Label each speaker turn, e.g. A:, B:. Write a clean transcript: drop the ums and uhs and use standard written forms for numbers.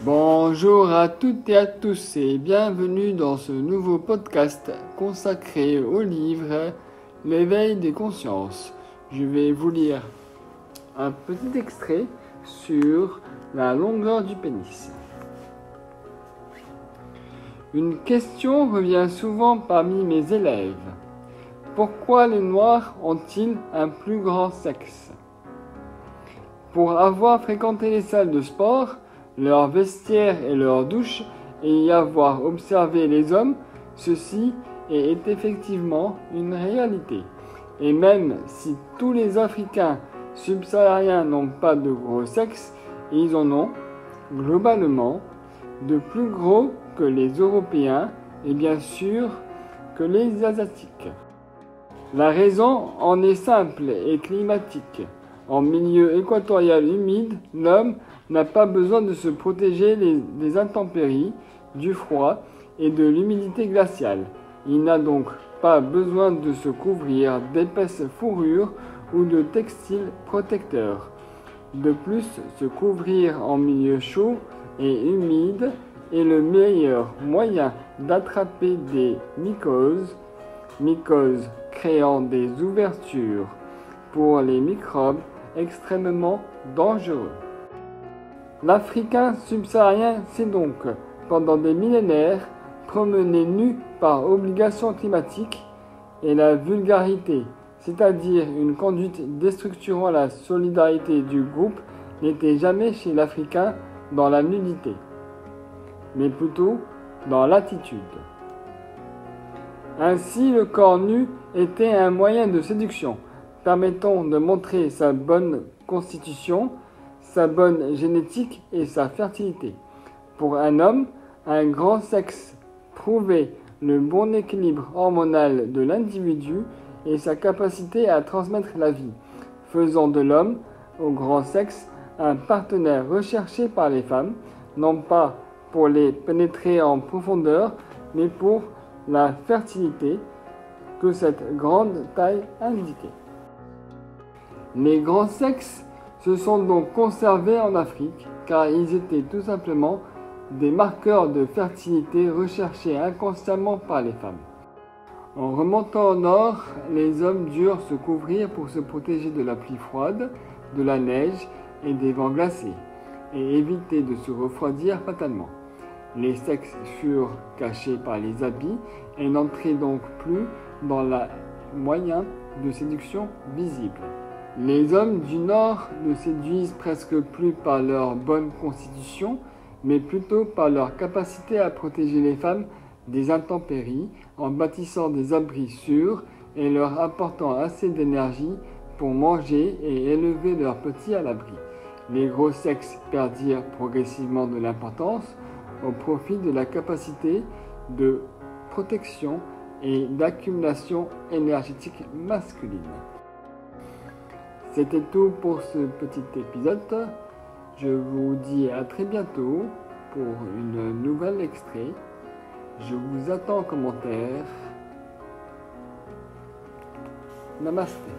A: Bonjour à toutes et à tous et bienvenue dans ce nouveau podcast consacré au livre L'éveil des consciences. Je vais vous lire un petit extrait sur la longueur du pénis. Une question revient souvent parmi mes élèves. Pourquoi les Noirs ont-ils un plus grand sexe ? Pour avoir fréquenté les salles de sport, leur vestiaire et leur douche, et y avoir observé les hommes, ceci est effectivement une réalité. Et même si tous les Africains subsahariens n'ont pas de gros sexe, ils en ont, globalement, de plus gros que les Européens et bien sûr que les Asiatiques. La raison en est simple et climatique. En milieu équatorial humide, l'homme n'a pas besoin de se protéger des intempéries, du froid et de l'humidité glaciale. Il n'a donc pas besoin de se couvrir d'épaisses fourrures ou de textiles protecteurs. De plus, se couvrir en milieu chaud et humide est le meilleur moyen d'attraper des mycoses créant des ouvertures pour les microbes extrêmement dangereux. L'Africain subsaharien s'est donc, pendant des millénaires, promené nu par obligation climatique et la vulgarité, c'est-à-dire une conduite déstructurant la solidarité du groupe, n'était jamais chez l'Africain dans la nudité, mais plutôt dans l'attitude. Ainsi, le corps nu était un moyen de séduction, permettant de montrer sa bonne constitution, sa bonne génétique et sa fertilité. Pour un homme, un grand sexe prouvait le bon équilibre hormonal de l'individu et sa capacité à transmettre la vie, faisant de l'homme, au grand sexe, un partenaire recherché par les femmes, non pas pour les pénétrer en profondeur, mais pour la fertilité que cette grande taille indiquait. Les grands sexes se sont donc conservés en Afrique car ils étaient tout simplement des marqueurs de fertilité recherchés inconsciemment par les femmes. En remontant au nord, les hommes durent se couvrir pour se protéger de la pluie froide, de la neige et des vents glacés, et éviter de se refroidir fatalement. Les sexes furent cachés par les habits et n'entraient donc plus dans les moyens de séduction visibles. Les hommes du Nord ne séduisent presque plus par leur bonne constitution, mais plutôt par leur capacité à protéger les femmes des intempéries en bâtissant des abris sûrs et leur apportant assez d'énergie pour manger et élever leurs petits à l'abri. Les gros sexes perdirent progressivement de l'importance au profit de la capacité de protection et d'accumulation énergétique masculine. C'était tout pour ce petit épisode. Je vous dis à très bientôt pour une nouvelle extrait. Je vous attends en commentaire. Namasté.